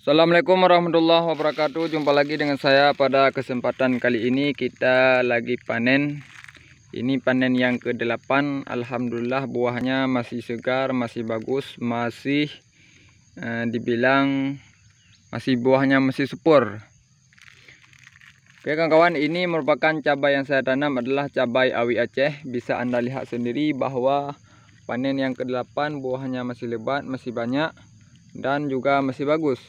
Assalamualaikum warahmatullahi wabarakatuh. Jumpa lagi dengan saya. Pada kesempatan kali ini kita lagi panen. Ini panen yang ke-8. Alhamdulillah buahnya masih segar, masih bagus, masih dibilang masih buahnya masih subur. Oke kawan-kawan, ini merupakan cabai yang saya tanam adalah cabai awi Aceh. Bisa Anda lihat sendiri bahwa panen yang ke-8 buahnya masih lebat, masih banyak dan juga masih bagus.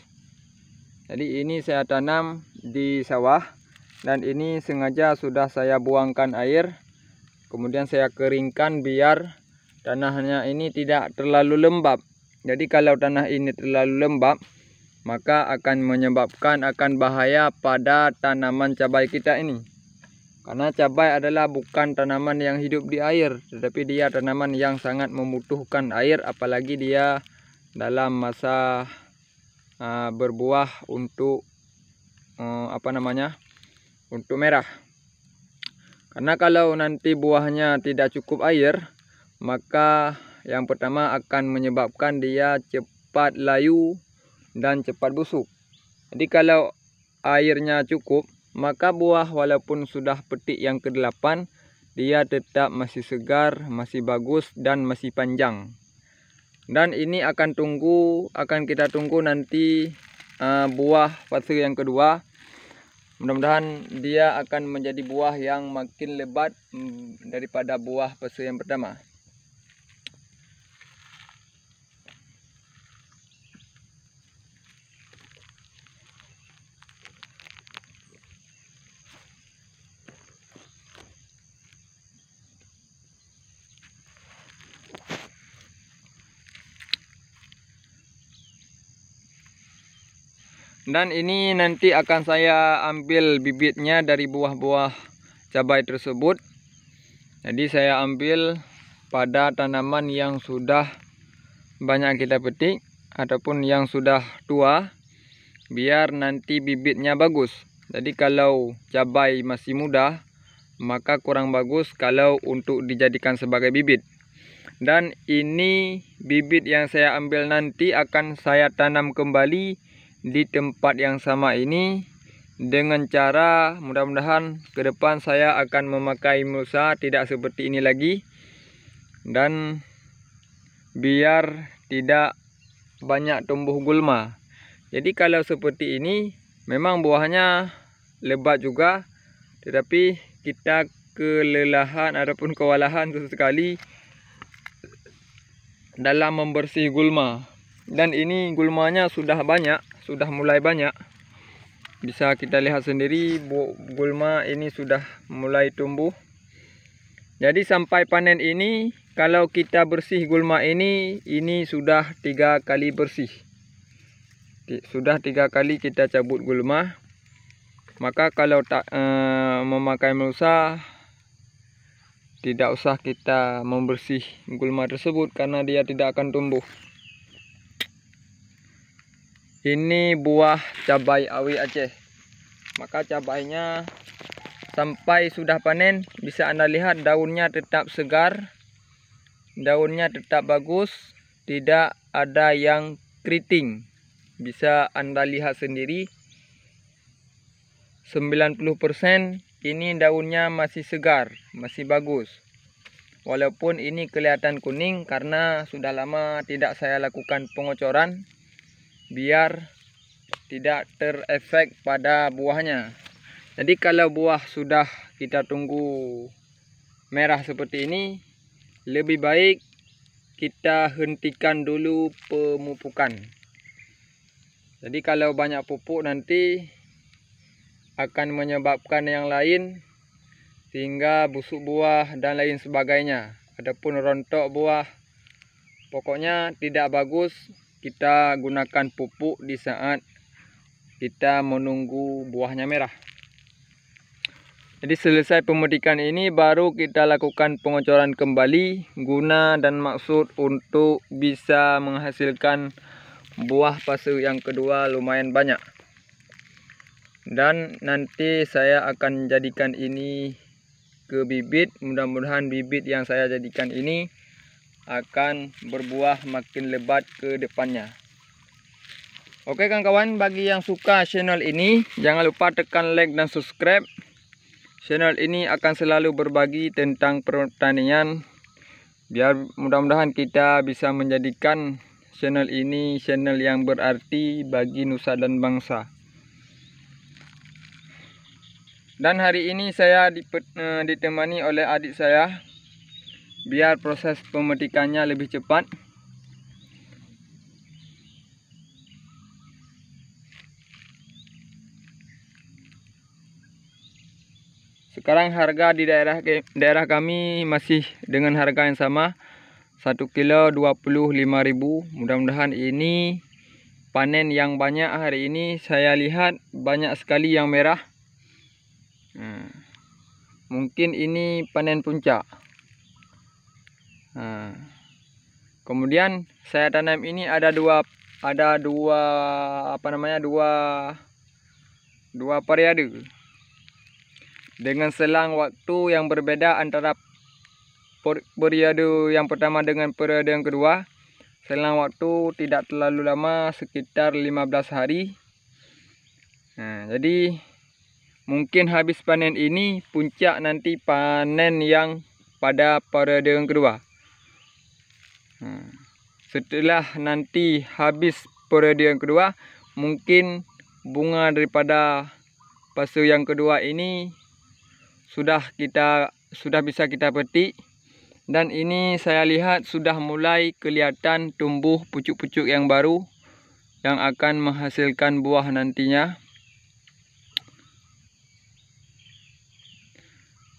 Jadi ini saya tanam di sawah dan ini sengaja sudah saya buangkan air. Kemudian saya keringkan biar tanahnya ini tidak terlalu lembab. Jadi kalau tanah ini terlalu lembab, maka akan menyebabkan akan bahaya pada tanaman cabai kita ini. Karena cabai adalah bukan tanaman yang hidup di air, tetapi dia tanaman yang sangat membutuhkan air, apalagi dia dalam masa berbuah untuk untuk merah. Karena kalau nanti buahnya tidak cukup air, maka yang pertama akan menyebabkan dia cepat layu dan cepat busuk. Jadi kalau airnya cukup, maka buah walaupun sudah petik yang ke-8, dia tetap masih segar, masih bagus dan masih panjang. Dan ini akan kita tunggu nanti buah fase yang kedua. Mudah-mudahan dia akan menjadi buah yang makin lebat daripada buah fase yang pertama. Dan ini nanti akan saya ambil bibitnya dari buah-buah cabai tersebut. Jadi saya ambil pada tanaman yang sudah banyak kita petik ataupun yang sudah tua, biar nanti bibitnya bagus. Jadi kalau cabai masih muda, maka kurang bagus kalau untuk dijadikan sebagai bibit. Dan ini bibit yang saya ambil nanti akan saya tanam kembali di tempat yang sama ini, dengan cara mudah-mudahan ke depan saya akan memakai mulsa tidak seperti ini lagi, dan biar tidak banyak tumbuh gulma. Jadi kalau seperti ini memang buahnya lebat juga, tetapi kita kelelahan ataupun kewalahan sesekali dalam membersih gulma. Dan ini gulmanya sudah banyak, sudah mulai banyak. Bisa kita lihat sendiri gulma ini sudah mulai tumbuh. Jadi sampai panen ini, kalau kita bersih gulma ini sudah 3 kali bersih. Sudah 3 kali kita cabut gulma. Maka kalau tak memakai mulsa, tidak usah kita membersih gulma tersebut karena dia tidak akan tumbuh. Ini buah cabai awi Aceh. Maka cabainya sampai sudah panen bisa Anda lihat daunnya tetap segar, daunnya tetap bagus, tidak ada yang keriting. Bisa Anda lihat sendiri 90% ini daunnya masih segar, masih bagus. Walaupun ini kelihatan kuning karena sudah lama tidak saya lakukan pengocoran, biar tidak terefek pada buahnya. Jadi kalau buah sudah kita tunggu merah seperti ini, lebih baik kita hentikan dulu pemupukan. Jadi kalau banyak pupuk nanti akan menyebabkan yang lain, sehingga busuk buah dan lain sebagainya, adapun rontok buah. Pokoknya tidak bagus kita gunakan pupuk di saat kita menunggu buahnya merah. Jadi selesai pemetikan ini baru kita lakukan pengocoran kembali, guna dan maksud untuk bisa menghasilkan buah fase yang kedua lumayan banyak. Dan nanti saya akan jadikan ini ke bibit. Mudah-mudahan bibit yang saya jadikan ini akan berbuah makin lebat ke depannya. Oke kawan-kawan, bagi yang suka channel ini, jangan lupa tekan like dan subscribe. Channel ini akan selalu berbagi tentang pertanian, biar mudah-mudahan kita bisa menjadikan channel ini channel yang berarti bagi nusa dan bangsa. Dan hari ini saya ditemani oleh adik saya, biar proses pemetikannya lebih cepat. Sekarang harga di daerah kami masih dengan harga yang sama, 1 kilo 25.000. Mudah-mudahan ini panen yang banyak hari ini. Saya lihat banyak sekali yang merah. Mungkin ini panen puncak. Kemudian saya tanam ini ada dua periode. Dengan selang waktu yang berbeda antara periode yang pertama dengan periode yang kedua. Selang waktu tidak terlalu lama, sekitar 15 hari. Jadi mungkin habis panen ini, puncak nanti panen yang pada periode yang kedua. Setelah nanti habis periode yang kedua, mungkin bunga daripada fase yang kedua ini sudah bisa kita petik, dan ini saya lihat sudah mulai kelihatan tumbuh pucuk-pucuk yang baru yang akan menghasilkan buah nantinya.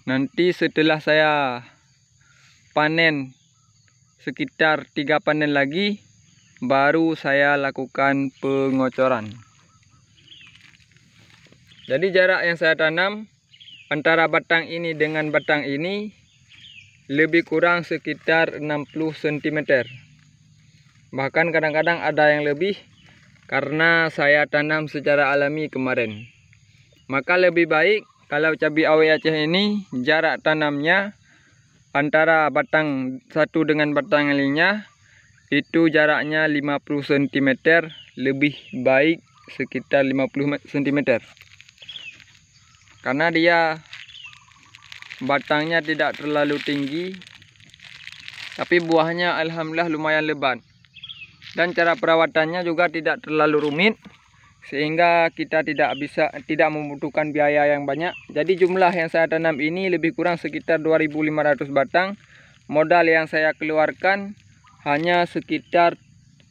Nanti setelah saya panen sekitar 3 panen lagi, baru saya lakukan pengocoran. Jadi jarak yang saya tanam antara batang ini dengan batang ini lebih kurang sekitar 60 cm. Bahkan kadang-kadang ada yang lebih, karena saya tanam secara alami kemarin. Maka lebih baik kalau cabai awet Aceh ini jarak tanamnya antara batang satu dengan batang lainnya itu jaraknya 50 cm, lebih baik sekitar 50 cm. Karena dia batangnya tidak terlalu tinggi, tapi buahnya alhamdulillah lumayan lebat. Dan cara perawatannya juga tidak terlalu rumit, sehingga kita tidak membutuhkan biaya yang banyak. Jadi jumlah yang saya tanam ini lebih kurang sekitar 2.500 batang. Modal yang saya keluarkan hanya sekitar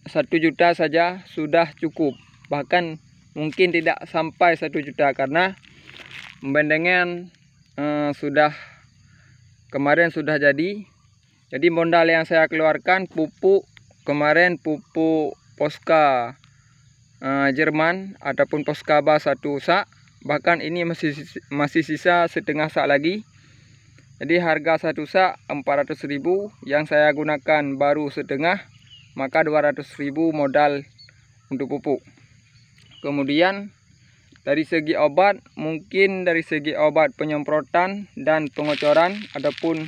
1 juta saja sudah cukup. Bahkan mungkin tidak sampai 1 juta, karena pembendengan kemarin sudah jadi. Jadi modal yang saya keluarkan pupuk kemarin, pupuk Posca Jerman ataupun Poscaba 1 sak. Bahkan ini masih sisa setengah sak lagi. Jadi harga 1 sak 400.000, yang saya gunakan baru setengah, maka 200.000 modal untuk pupuk. Kemudian dari segi obat, mungkin dari segi obat penyemprotan dan pengocoran, ataupun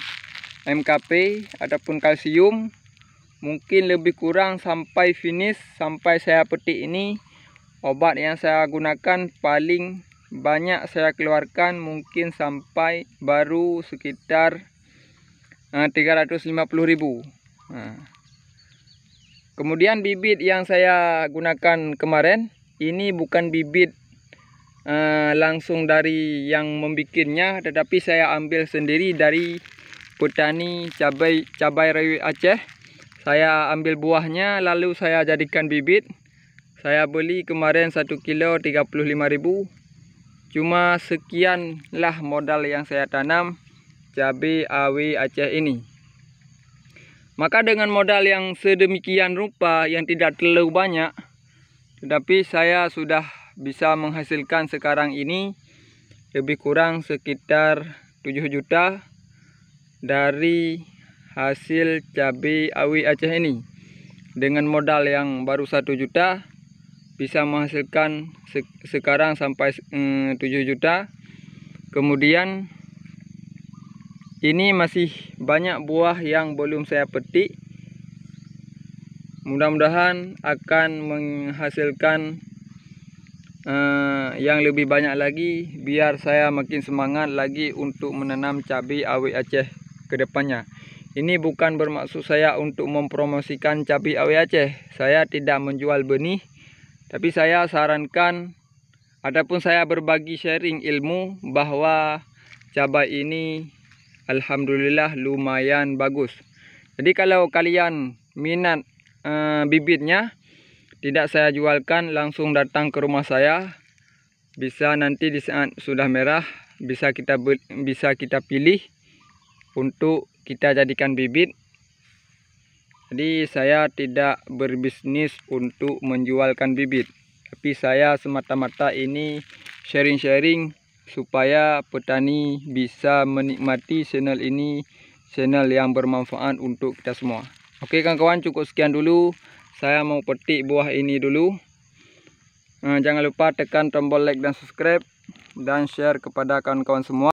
MKP ataupun kalsium, mungkin lebih kurang sampai finish, sampai saya petik ini, obat yang saya gunakan paling banyak saya keluarkan mungkin sampai baru sekitar 350.000. Kemudian bibit yang saya gunakan kemarin ini bukan bibit langsung dari yang membikinnya, tetapi saya ambil sendiri dari petani cabai rawit Aceh. Saya ambil buahnya lalu saya jadikan bibit. Saya beli kemarin 1 kilo 35.000. Cuma sekianlah modal yang saya tanam cabai awet Aceh ini. Maka dengan modal yang sedemikian rupa, yang tidak terlalu banyak, tetapi saya sudah bisa menghasilkan sekarang ini lebih kurang sekitar 7 juta dari hasil cabai awet Aceh ini. Dengan modal yang baru 1 juta bisa menghasilkan sekarang sampai 7 juta. Kemudian ini masih banyak buah yang belum saya petik. Mudah-mudahan akan menghasilkan yang lebih banyak lagi, biar saya makin semangat lagi untuk menanam cabai awet Aceh ke depannya. Ini bukan bermaksud saya untuk mempromosikan cabai awet Aceh. Saya tidak menjual benih, tapi saya sarankan ataupun saya berbagi sharing ilmu bahwa cabai ini alhamdulillah lumayan bagus. Jadi kalau kalian minat bibitnya, tidak saya jualkan, langsung datang ke rumah saya. Bisa nanti di saat sudah merah bisa kita pilih untuk kita jadikan bibit. Jadi saya tidak berbisnis untuk menjualkan bibit, tapi saya semata-mata ini sharing-sharing supaya petani bisa menikmati channel ini, channel yang bermanfaat untuk kita semua. Oke kawan-kawan, cukup sekian dulu. Saya mau petik buah ini dulu. Jangan lupa tekan tombol like dan subscribe dan share kepada kawan-kawan semua.